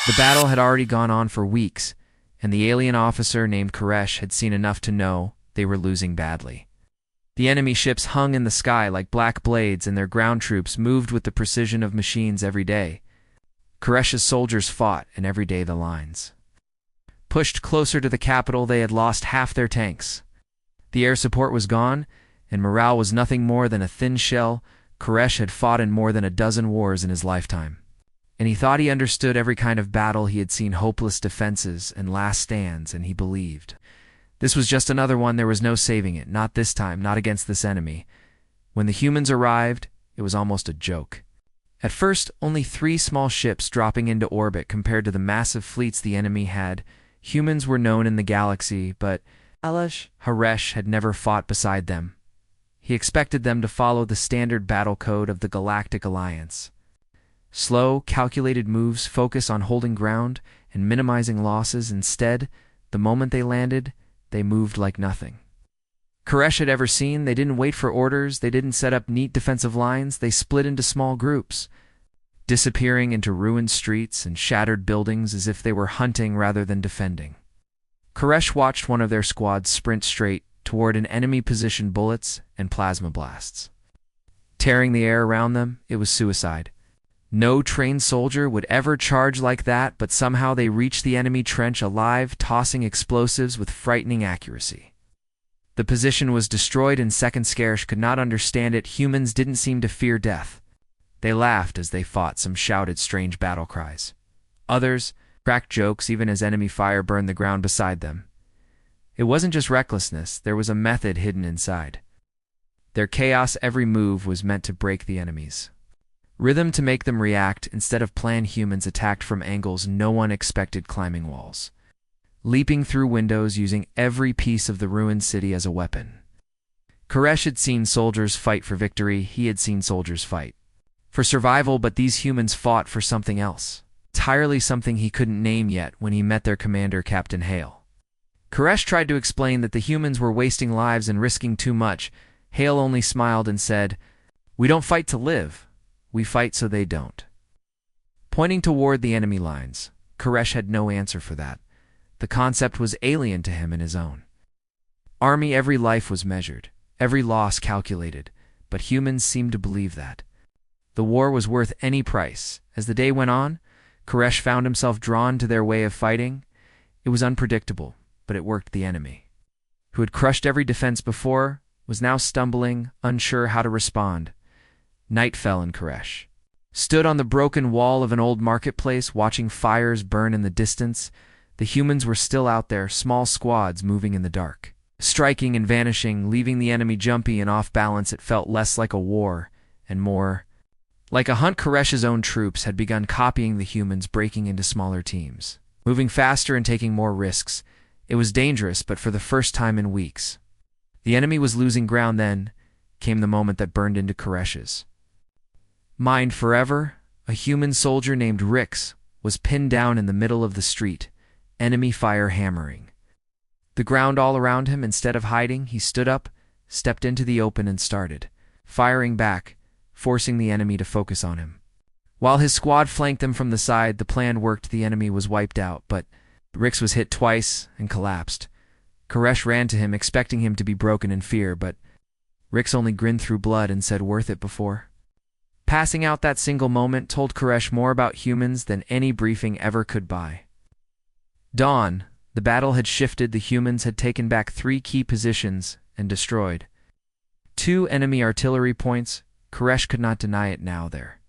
The battle had already gone on for weeks, and the alien officer named Koresh had seen enough to know they were losing badly. The enemy ships hung in the sky like black blades, and their ground troops moved with the precision of machines every day. Koresh's soldiers fought, and every day the lines pushed closer to the capital. They had lost half their tanks. The air support was gone, and morale was nothing more than a thin shell. Koresh had fought in more than a dozen wars in his lifetime, and he thought he understood every kind of battle. He had seen hopeless defenses and last stands, and he believed this was just another one. There was no saving it, not this time, not against this enemy. When the humans arrived, it was almost a joke. At first, only 3 small ships dropping into orbit compared to the massive fleets the enemy had. Humans were known in the galaxy, but Koresh had never fought beside them. He expected them to follow the standard battle code of the Galactic Alliance. Slow, calculated moves focus on holding ground and minimizing losses. Instead, the moment they landed, they moved like nothing Koresh had ever seen. They didn't wait for orders. They didn't set up neat defensive lines. They split into small groups, disappearing into ruined streets and shattered buildings as if they were hunting rather than defending. Koresh watched one of their squads sprint straight toward an enemy position, bullets and plasma blasts tearing the air around them. It was suicide. No trained soldier would ever charge like that, but somehow they reached the enemy trench alive, tossing explosives with frightening accuracy. The position was destroyed in seconds. Koresh could not understand it. Humans didn't seem to fear death. They laughed as they fought. Some shouted strange battle cries. Others cracked jokes even as enemy fire burned the ground beside them. It wasn't just recklessness. There was a method hidden inside. Their chaos, every move was meant to break the enemies. Rhythm to make them react. Instead of plan, humans attacked from angles no one expected, climbing walls, leaping through windows, using every piece of the ruined city as a weapon. Koresh had seen soldiers fight for victory. He had seen soldiers fight for survival, but these humans fought for something else, entirely something he couldn't name yet. When he met their commander, Captain Hale, Koresh tried to explain that the humans were wasting lives and risking too much. Hale only smiled and said, "We don't fight to live. We fight so they don't." Pointing toward the enemy lines, Koresh had no answer for that. The concept was alien to him and his own army. Every life was measured, every loss calculated, but humans seemed to believe that the war was worth any price. As the day went on, Koresh found himself drawn to their way of fighting. It was unpredictable, but it worked. The enemy, who had crushed every defense before, was now stumbling, unsure how to respond. Night fell, and Koresh stood on the broken wall of an old marketplace, watching fires burn in the distance. The humans were still out there, small squads moving in the dark, striking and vanishing, leaving the enemy jumpy and off balance. It felt less like a war and more like a hunt. Koresh's own troops had begun copying the humans, breaking into smaller teams, moving faster and taking more risks. It was dangerous, but for the first time in weeks, the enemy was losing ground. Then came the moment that burned into Koresh's mind forever. A human soldier named Rix was pinned down in the middle of the street, enemy fire hammering the ground all around him. Instead of hiding, he stood up, stepped into the open, and started firing back, forcing the enemy to focus on him. While his squad flanked them from the side, the plan worked. The enemy was wiped out, but Rix was hit twice and collapsed. Koresh ran to him, expecting him to be broken in fear, but Rix only grinned through blood and said, "Worth it." Before passing out, that single moment told Koresh more about humans than any briefing ever could buy. Dawn. The battle had shifted. The humans had taken back 3 key positions and destroyed 2 enemy artillery points. Koresh could not deny it now. Their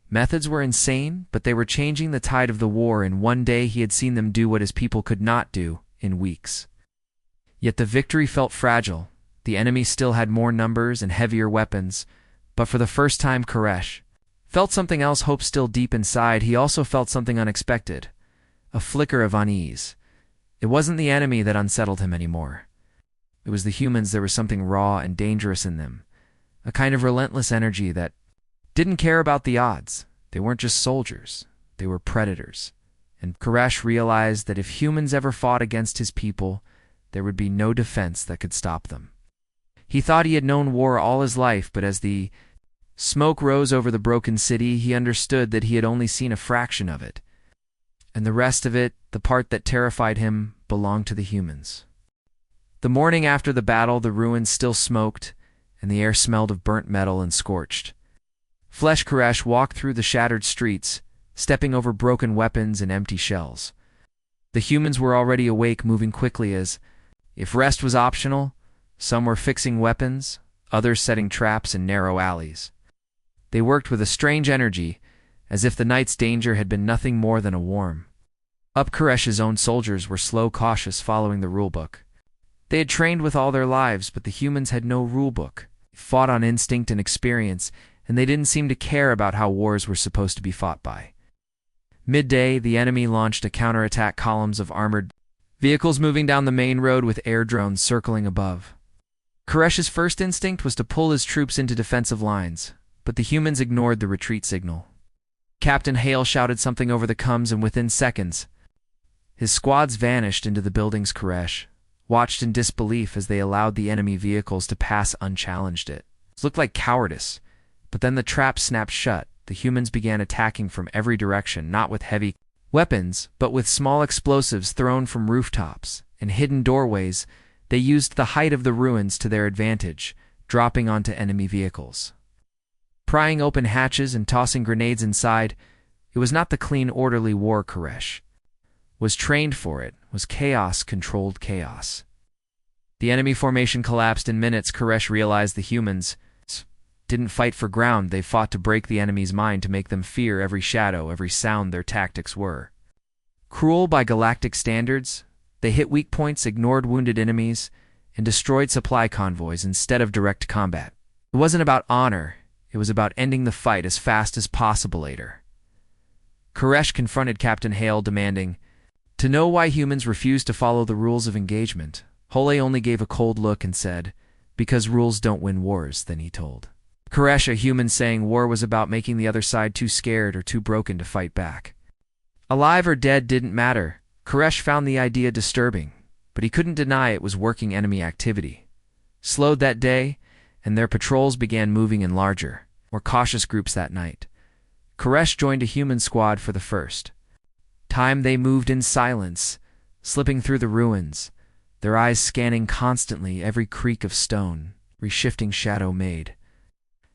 methods were insane, but they were changing the tide of the war. In one day, he had seen them do what his people could not do in weeks. Yet the victory felt fragile. The enemy still had more numbers and heavier weapons, but for the first time, Koresh felt something else. Hope still deep inside. He also felt something unexpected, a flicker of unease. It wasn't the enemy that unsettled him anymore. It was the humans. There was something raw and dangerous in them, a kind of relentless energy that didn't care about the odds. They weren't just soldiers, they were predators. And Koresh realized that if humans ever fought against his people, there would be no defense that could stop them. He thought he had known war all his life, but as the smoke rose over the broken city, he understood that he had only seen a fraction of it. and the rest of it, the part that terrified him, belonged to the humans. The morning after the battle, the ruins still smoked, and the air smelled of burnt metal and scorched flesh. Koresh walked through the shattered streets, stepping over broken weapons and empty shells. The humans were already awake, moving quickly as, if rest was optional, some were fixing weapons, others setting traps in narrow alleys. They worked with a strange energy, as if the night's danger had been nothing more than a warm up. Koresh's own soldiers were slow, cautious, following the rulebook. They had trained with all their lives, but the humans had no rulebook. They fought on instinct and experience, and they didn't seem to care about how wars were supposed to be fought by. Midday, the enemy launched a counterattack, columns of armored vehicles moving down the main road with air drones circling above. Koresh's first instinct was to pull his troops into defensive lines, but the humans ignored the retreat signal. Captain Hale shouted something over the comms, and within seconds, his squads vanished into the buildings. Koresh watched in disbelief as they allowed the enemy vehicles to pass unchallenged. It looked like cowardice, but then the trap snapped shut. The humans began attacking from every direction, not with heavy weapons, but with small explosives thrown from rooftops and hidden doorways. They used the height of the ruins to their advantage, dropping onto enemy vehicles, prying open hatches and tossing grenades inside. It was not the clean, orderly war Koresh was trained for. It was chaos, controlled chaos. The enemy formation collapsed in minutes. Koresh realized the humans didn't fight for ground, they fought to break the enemy's mind, to make them fear every shadow, every sound. Their tactics were cruel by galactic standards. They hit weak points, ignored wounded enemies, and destroyed supply convoys instead of direct combat. It wasn't about honor, it was about ending the fight as fast as possible. Later, Koresh confronted Captain Hale, demanding to know why humans refused to follow the rules of engagement. Hole only gave a cold look and said, "Because rules don't win wars." Then he told Koresh, a human, saying war was about making the other side too scared or too broken to fight back. Alive or dead didn't matter. Koresh found the idea disturbing, but he couldn't deny it was working enemy activity. Slowed that day, and their patrols began moving in larger, more cautious groups that night. Koresh joined a human squad for the first time. They moved in silence, slipping through the ruins, their eyes scanning constantly every creak of stone, every shifting shadow made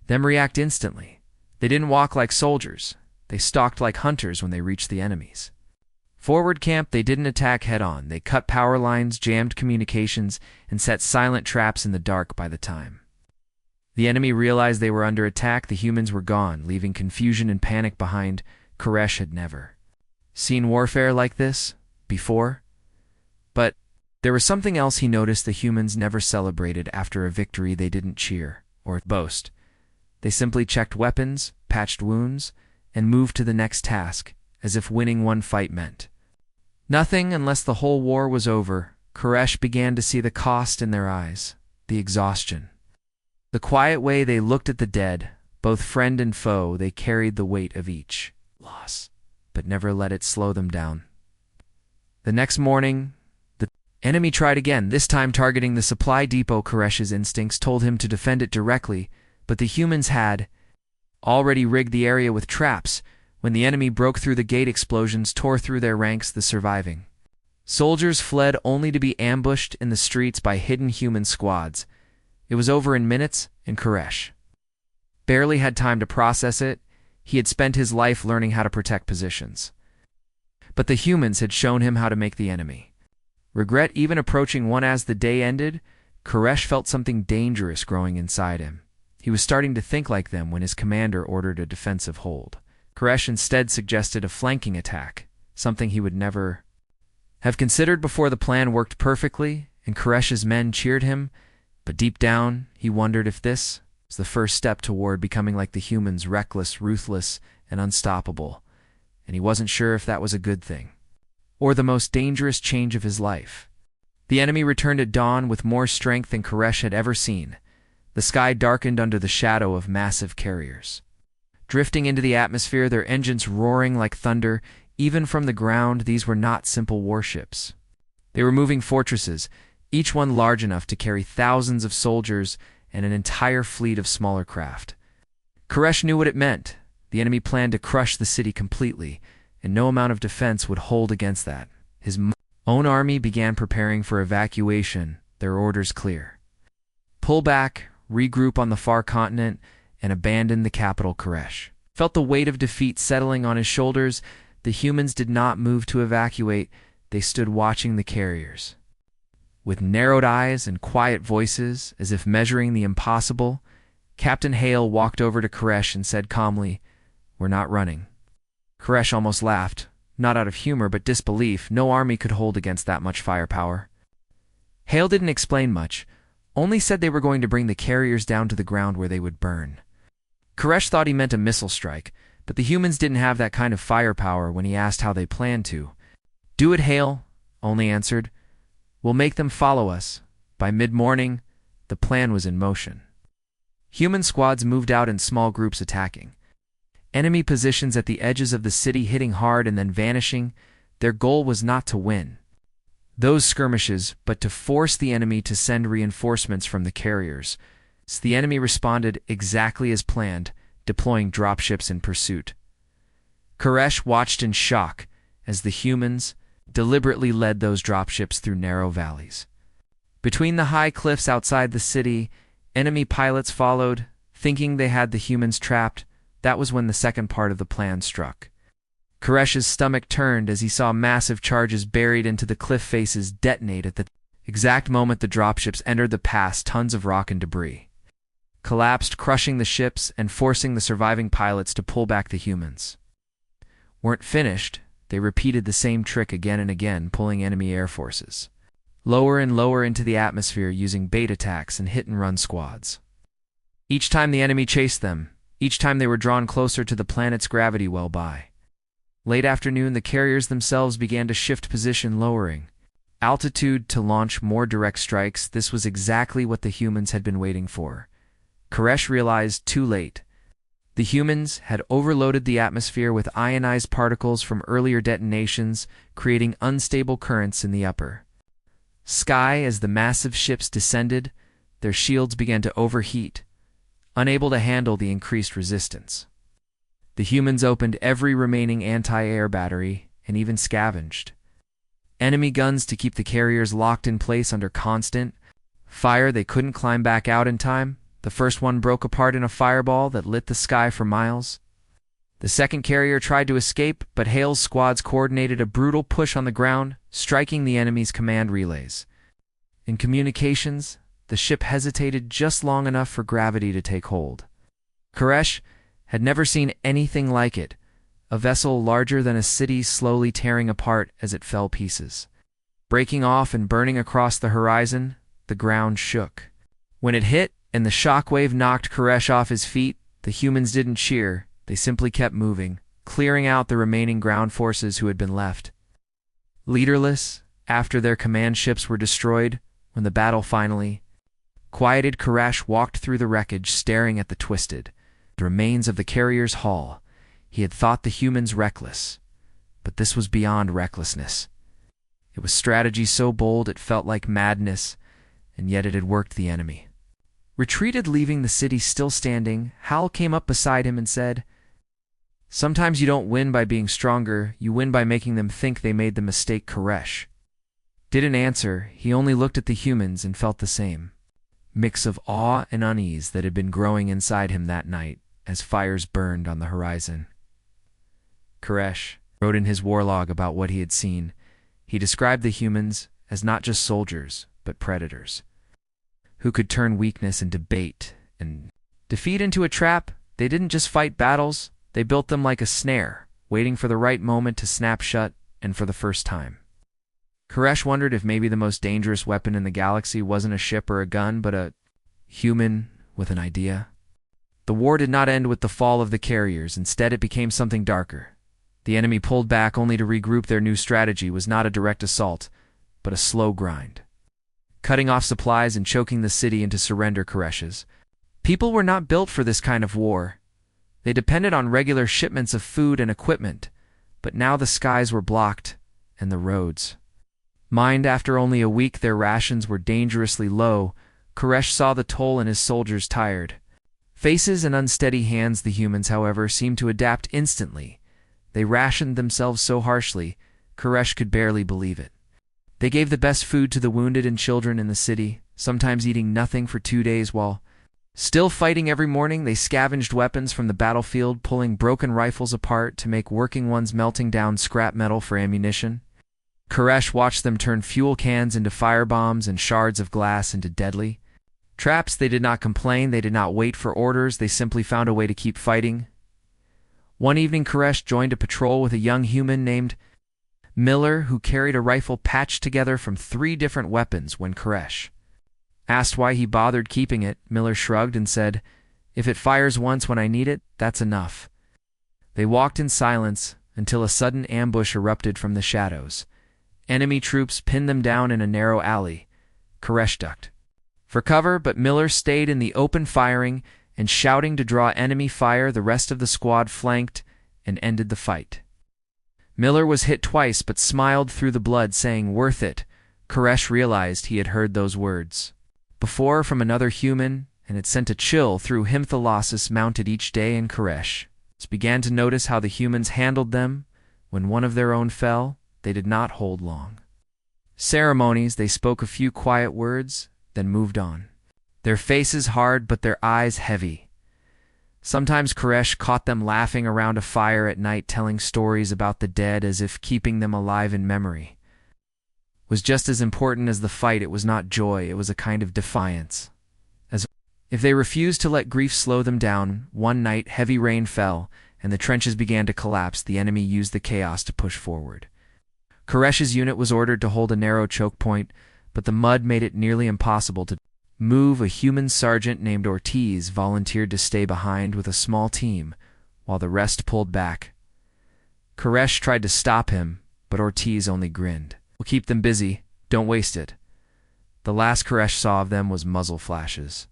them react instantly. They didn't walk like soldiers, they stalked like hunters when they reached the enemies forward camp. They didn't attack head-on, they cut power lines, jammed communications, and set silent traps in the dark. By the time the enemy realized they were under attack, the humans were gone, leaving confusion and panic behind. Koresh had never seen warfare like this before, but there was something else he noticed. The humans never celebrated after a victory. They didn't cheer or boast. They simply checked weapons, patched wounds, and moved to the next task, as if winning one fight meant nothing unless the whole war was over. Koresh began to see the cost in their eyes, the exhaustion, the quiet way they looked at the dead, both friend and foe. They carried the weight of each loss, but never let it slow them down. The next morning, the enemy tried again, this time targeting the supply depot. Koresh's instincts told him to defend it directly, but the humans had already rigged the area with traps. When the enemy broke through, the gate explosions tore through their ranks. The surviving soldiers fled, only to be ambushed in the streets by hidden human squads. It was over in minutes, and Koresh barely had time to process it. He had spent his life learning how to protect positions, but the humans had shown him how to make the enemy regret even approaching one. As the day ended, Koresh felt something dangerous growing inside him. He was starting to think like them when his commander ordered a defensive hold. Koresh instead suggested a flanking attack, something he would never have considered before. The plan worked perfectly, and Koresh's men cheered him, but deep down, he wondered if this was the first step toward becoming like the humans, reckless, ruthless, and unstoppable, and he wasn't sure if that was a good thing, or the most dangerous change of his life. The enemy returned at dawn with more strength than Koresh had ever seen. The sky darkened under the shadow of massive carriers, drifting into the atmosphere, their engines roaring like thunder. Even from the ground, these were not simple warships. They were moving fortresses, each one large enough to carry thousands of soldiers and an entire fleet of smaller craft. Koresh knew what it meant. The enemy planned to crush the city completely, and no amount of defense would hold against that. His own army began preparing for evacuation, their orders clear. Pull back, regroup on the far continent, and abandon the capital Koresh. Felt the weight of defeat settling on his shoulders. The humans did not move to evacuate. They stood watching the carriers. With narrowed eyes and quiet voices, as if measuring the impossible, Captain Hale walked over to Koresh and said calmly, "We're not running." Koresh almost laughed, not out of humor but disbelief. No army could hold against that much firepower. Hale didn't explain much, only said they were going to bring the carriers down to the ground where they would burn. Koresh thought he meant a missile strike, but the humans didn't have that kind of firepower when he asked how they planned to. "Do it, Hale," only answered. "We'll make them follow us." By mid-morning, the plan was in motion. Human squads moved out in small groups attacking. Enemy positions at the edges of the city hitting hard and then vanishing. Their goal was not to win those skirmishes, but to force the enemy to send reinforcements from the carriers. So the enemy responded exactly as planned, deploying dropships in pursuit. Koresh watched in shock as the humans deliberately led those dropships through narrow valleys. Between the high cliffs outside the city, enemy pilots followed, thinking they had the humans trapped. That was when the second part of the plan struck. Koresh's stomach turned as he saw massive charges buried into the cliff faces detonate at the exact moment the dropships entered the pass. Tons of rock and debris collapsed, crushing the ships and forcing the surviving pilots to pull back. The humans weren't finished. They repeated the same trick again and again, pulling enemy air forces lower and lower into the atmosphere using bait attacks and hit-and-run squads. Each time the enemy chased them, each time they were drawn closer to the planet's gravity well by. Late afternoon, the carriers themselves began to shift position, lowering altitude to launch more direct strikes. This was exactly what the humans had been waiting for. Koresh realized too late. The humans had overloaded the atmosphere with ionized particles from earlier detonations, creating unstable currents in the upper sky. As the massive ships descended, their shields began to overheat, unable to handle the increased resistance. The humans opened every remaining anti-air battery and even scavenged enemy guns to keep the carriers locked in place under constant fire. They couldn't climb back out in time. The first one broke apart in a fireball that lit the sky for miles. The second carrier tried to escape, but Hale's squads coordinated a brutal push on the ground, striking the enemy's command relays. In communications, the ship hesitated just long enough for gravity to take hold. Koresh had never seen anything like it, a vessel larger than a city slowly tearing apart as it fell pieces. Breaking off and burning across the horizon, the ground shook. When it hit and the shockwave knocked Koresh off his feet, the humans didn't cheer. They simply kept moving, clearing out the remaining ground forces who had been left leaderless after their command ships were destroyed. When the battle finally quieted, Koresh walked through the wreckage, staring at the twisted remains of the carrier's hull. He had thought the humans reckless, but this was beyond recklessness. It was strategy so bold it felt like madness, and yet it had worked. The enemy retreated, leaving the city still standing. Hal came up beside him and said, "Sometimes you don't win by being stronger, you win by making them think they made the mistake." Koresh didn't answer. He only looked at the humans and felt the same mix of awe and unease that had been growing inside him that night as fires burned on the horizon. Koresh wrote in his war log about what he had seen. He described the humans as not just soldiers, but predators who could turn weakness into bait and defeat into a trap. They didn't just fight battles, they built them like a snare, waiting for the right moment to snap shut, and for the first time. Koresh wondered if maybe the most dangerous weapon in the galaxy wasn't a ship or a gun, but a human with an idea. The war did not end with the fall of the carriers. Instead, it became something darker. The enemy pulled back only to regroup. Their new strategy was not a direct assault, but a slow grind, cutting off supplies and choking the city into surrender. Koresh's people were not built for this kind of war. They depended on regular shipments of food and equipment, but now the skies were blocked and the roads mined. After only a week, their rations were dangerously low. Koresh saw the toll in his soldiers' tired faces and unsteady hands. The humans, however, seemed to adapt instantly. They rationed themselves so harshly, Koresh could barely believe it. They gave the best food to the wounded and children in the city, sometimes eating nothing for 2 days while still fighting every morning. They scavenged weapons from the battlefield, pulling broken rifles apart to make working ones, melting down scrap metal for ammunition. Koresh watched them turn fuel cans into firebombs and shards of glass into deadly traps. They did not complain. They did not wait for orders. They simply found a way to keep fighting. One evening, Koresh joined a patrol with a young human named Miller, who carried a rifle patched together from 3 different weapons. When Koresh asked why he bothered keeping it, Miller shrugged and said, "If it fires once when I need it, that's enough." They walked in silence until a sudden ambush erupted from the shadows. Enemy troops pinned them down in a narrow alley. Koresh ducked for cover, but Miller stayed in the open, firing and shouting to draw enemy fire. The rest of the squad flanked and ended the fight. Miller was hit twice but smiled through the blood, saying, "Worth it." Koresh realized he had heard those words before from another human, and it sent a chill through him. The losses mounted each day, and Koresh began to notice how the humans handled them. When one of their own fell, they did not hold long ceremonies. They spoke a few quiet words, then moved on, their faces hard but their eyes heavy. Sometimes Koresh caught them laughing around a fire at night, telling stories about the dead as if keeping them alive in memory was just as important as the fight. It was not joy, it was a kind of defiance. As if they refused to let grief slow them down. One night, heavy rain fell, and the trenches began to collapse. The enemy used the chaos to push forward. Koresh's unit was ordered to hold a narrow choke point, but the mud made it nearly impossible to move. A human sergeant named Ortiz volunteered to stay behind with a small team, while the rest pulled back. Koresh tried to stop him, but Ortiz only grinned. "We'll keep them busy, don't waste it." The last Koresh saw of them was muzzle flashes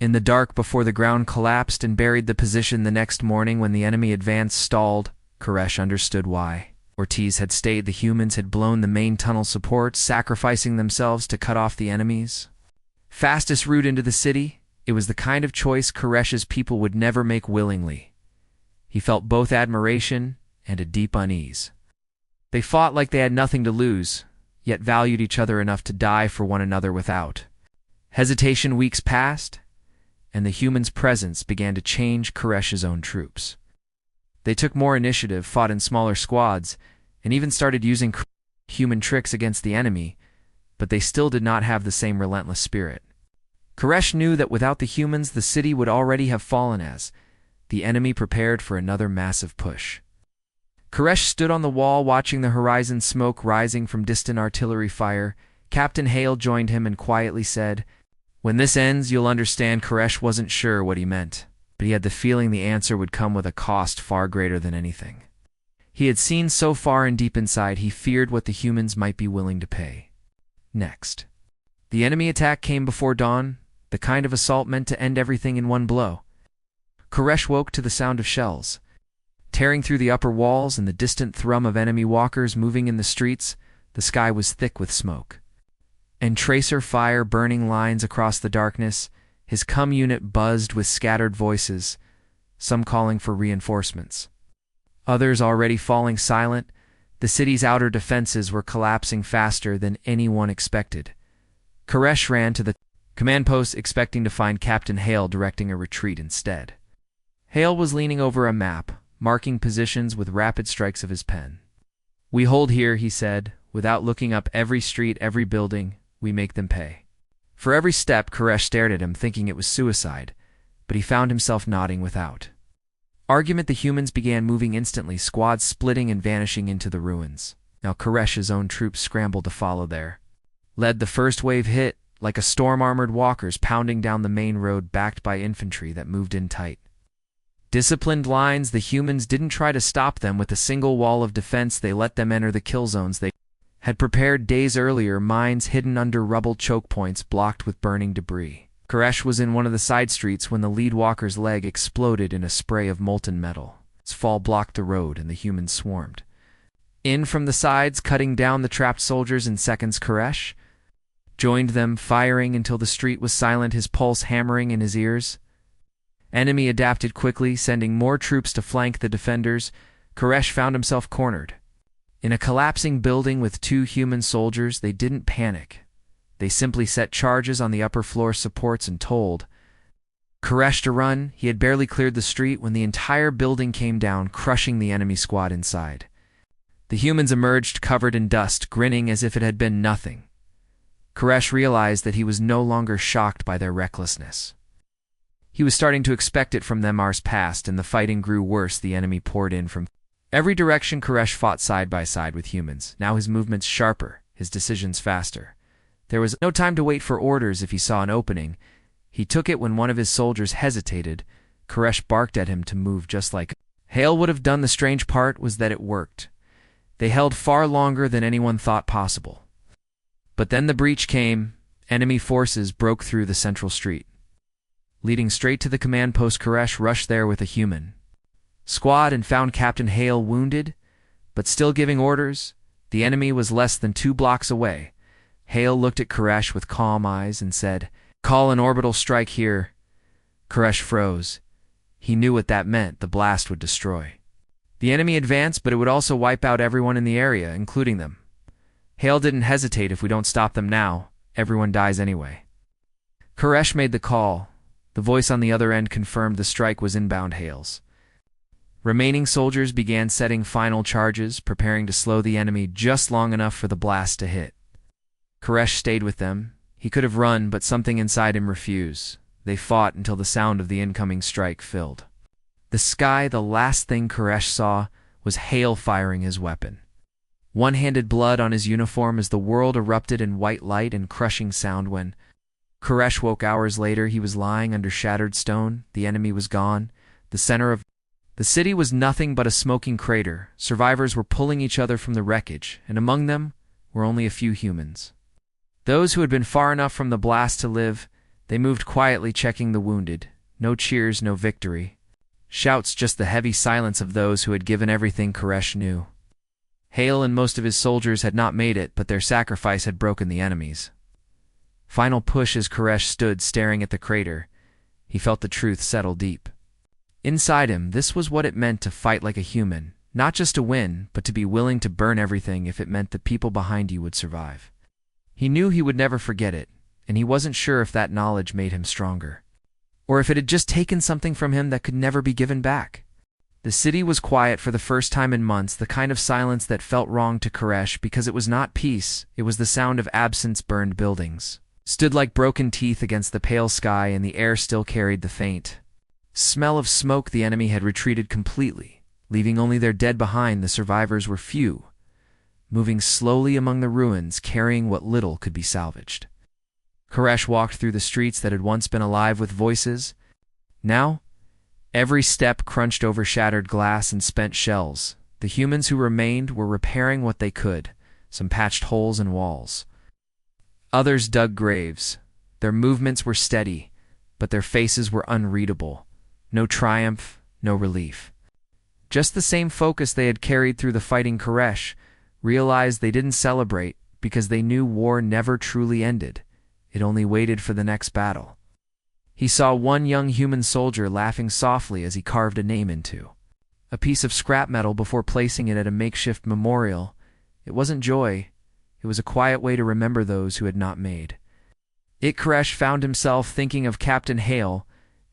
in the dark before the ground collapsed and buried the position. The next morning, when the enemy advance stalled, Koresh understood why. Ortiz had stayed. The humans had blown the main tunnel support, sacrificing themselves to cut off the enemy's fastest route into the city. It was the kind of choice Koresh's people would never make willingly. He felt both admiration and a deep unease. They fought like they had nothing to lose, yet valued each other enough to die for one another without hesitation. Weeks passed, and the humans' presence began to change Koresh's own troops. They took more initiative, fought in smaller squads, and even started using human tricks against the enemy, but they still did not have the same relentless spirit. Koresh knew that without the humans, the city would already have fallen as the enemy prepared for another massive push. Koresh stood on the wall, watching the horizon, smoke rising from distant artillery fire. Captain Hale joined him and quietly said, "When this ends, you'll understand." Koresh wasn't sure what he meant, but he had the feeling the answer would come with a cost far greater than anything he had seen so far, and deep inside he feared what the humans might be willing to pay. Next, the enemy attack came before dawn, the kind of assault meant to end everything in one blow. Koresh woke to the sound of shells tearing through the upper walls and the distant thrum of enemy walkers moving in the streets. The sky was thick with smoke and tracer fire burning lines across the darkness. His cum unit buzzed with scattered voices, some calling for reinforcements, others already falling silent. The city's outer defenses were collapsing faster than anyone expected. Koresh ran to the command post, expecting to find Captain Hale directing a retreat instead. Hale was leaning over a map, marking positions with rapid strikes of his pen. "We hold here," he said, without looking up. "Every street, every building, we make them pay." For every step, Koresh stared at him, thinking it was suicide, but he found himself nodding without argument. The humans began moving instantly, squads splitting and vanishing into the ruins. Now Koresh's own troops scrambled to follow there. Led the first wave hit, like a storm-armored walkers pounding down the main road, backed by infantry that moved in tight disciplined lines. The humans didn't try to stop them with a single wall of defense. They let them enter the kill zones they had prepared days earlier, mines hidden under rubble, choke points blocked with burning debris. Koresh was in one of the side streets when the lead walker's leg exploded in a spray of molten metal. Its fall blocked the road, and the humans swarmed in from the sides, cutting down the trapped soldiers in seconds. Koresh joined them, firing until the street was silent, his pulse hammering in his ears. Enemy adapted quickly, sending more troops to flank the defenders. Koresh found himself cornered. In a collapsing building with 2 human soldiers, they didn't panic. They simply set charges on the upper floor supports and told Koresh to run. He had barely cleared the street when the entire building came down, crushing the enemy squad inside. The humans emerged covered in dust, grinning as if it had been nothing. Koresh realized that he was no longer shocked by their recklessness. He was starting to expect it from them. Hours passed, and the fighting grew worse. The enemy poured in from every direction. Koresh fought side by side with humans, now his movements sharper, his decisions faster. There was no time to wait for orders. If he saw an opening, he took it. When one of his soldiers hesitated, Koresh barked at him to move, just like Hale would have done. The strange part was that it worked. They held far longer than anyone thought possible. But then the breach came. Enemy forces broke through the central street. Leading straight to the command post, Koresh rushed there with a human squad and found Captain Hale wounded, but still giving orders. The enemy was less than 2 blocks away. Hale looked at Koresh with calm eyes and said, "Call an orbital strike here." Koresh froze. He knew what that meant. The blast would destroy the enemy advance, but it would also wipe out everyone in the area, including them. Hale didn't hesitate. If we don't stop them now, everyone dies anyway. Koresh made the call. The voice on the other end confirmed the strike was inbound. Hale's remaining soldiers began setting final charges, preparing to slow the enemy just long enough for the blast to hit. Koresh stayed with them. He could have run, but something inside him refused. They fought until the sound of the incoming strike filled the sky. The last thing Koresh saw was Hale firing his weapon. One-handed blood on his uniform as the world erupted in white light and crushing sound. When Koresh woke hours later, he was lying under shattered stone. The enemy was gone. The center of the city was nothing but a smoking crater. Survivors were pulling each other from the wreckage, and among them were only a few humans. Those who had been far enough from the blast to live. They moved quietly, checking the wounded. No cheers, no victory shouts, just the heavy silence of those who had given everything. Koresh knew Hale and most of his soldiers had not made it, but their sacrifice had broken the enemy's final push. As Koresh stood staring at the crater, he felt the truth settle deep inside him. This was what it meant to fight like a human, not just to win, but to be willing to burn everything if it meant the people behind you would survive. He knew he would never forget it, and he wasn't sure if that knowledge made him stronger, or if it had just taken something from him that could never be given back. The city was quiet for the first time in months, the kind of silence that felt wrong to Koresh because it was not peace. It was the sound of absence. Burned buildings stood like broken teeth against the pale sky, and the air still carried the faint smell of smoke. The enemy had retreated completely, leaving only their dead behind. The survivors were few, moving slowly among the ruins, carrying what little could be salvaged. Koresh walked through the streets that had once been alive with voices. Now, every step crunched over shattered glass and spent shells. The humans who remained were repairing what they could. Some patched holes in walls. Others dug graves. Their movements were steady, but their faces were unreadable. No triumph, no relief. Just the same focus they had carried through the fighting. Koresh realized they didn't celebrate because they knew war never truly ended. It only waited for the next battle. He saw one young human soldier laughing softly as he carved a name into a piece of scrap metal before placing it at a makeshift memorial. It wasn't joy. It was a quiet way to remember those who had not made it. Koresh found himself thinking of Captain Hale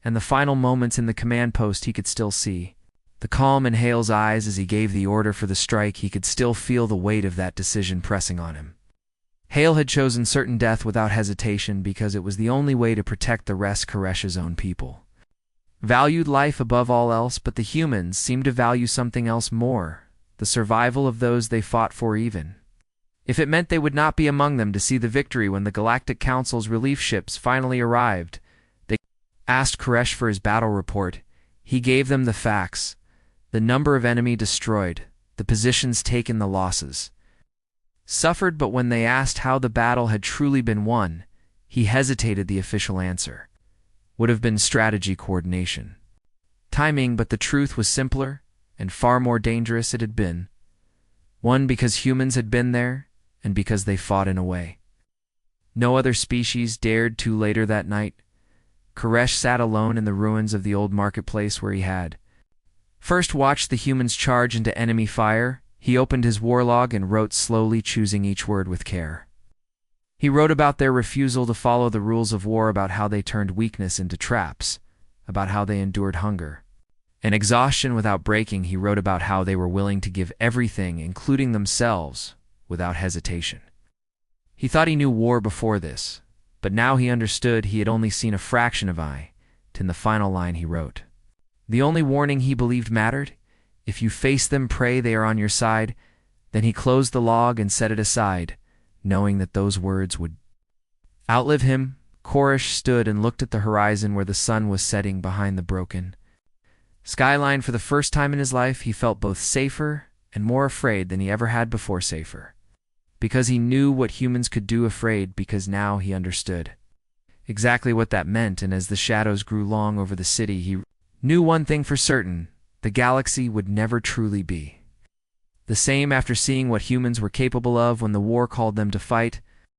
and the final moments in the command post. He could still see the calm in Hale's eyes as he gave the order for the strike. He could still feel the weight of that decision pressing on him. Hale had chosen certain death without hesitation because it was the only way to protect the rest. Koresh's own people valued life above all else, but the humans seemed to value something else more, the survival of those they fought for, even if it meant they would not be among them to see the victory. When the Galactic Council's relief ships finally arrived, they asked Koresh for his battle report. He gave them the facts: the number of enemy destroyed, the positions taken, the losses suffered. But when they asked how the battle had truly been won, he hesitated. The official answer would have been strategy, coordination, timing, but the truth was simpler and far more dangerous. It had been won because humans had been there, and because they fought in a way no other species dared to. Later that night, Koresh sat alone in the ruins of the old marketplace where he had First watched the humans charge into enemy fire. He opened his war log and wrote slowly, choosing each word with care. He wrote about their refusal to follow the rules of war, about how they turned weakness into traps, about how they endured hunger and exhaustion without breaking. He wrote about how they were willing to give everything, including themselves, without hesitation. He thought he knew war before this, but now he understood he had only seen a fraction of it. In the final line he wrote, "The only warning he believed mattered. If you face them, pray they are on your side." Then he closed the log and set it aside, knowing that those words would outlive him. Koresh stood and looked at the horizon where the sun was setting behind the broken skyline. For the first time in his life, he felt both safer and more afraid than he ever had before. Safer because he knew what humans could do, afraid because now he understood exactly what that meant. And as the shadows grew long over the city, he knew one thing for certain: the galaxy would never truly be the same after seeing what humans were capable of when the war called them to fight.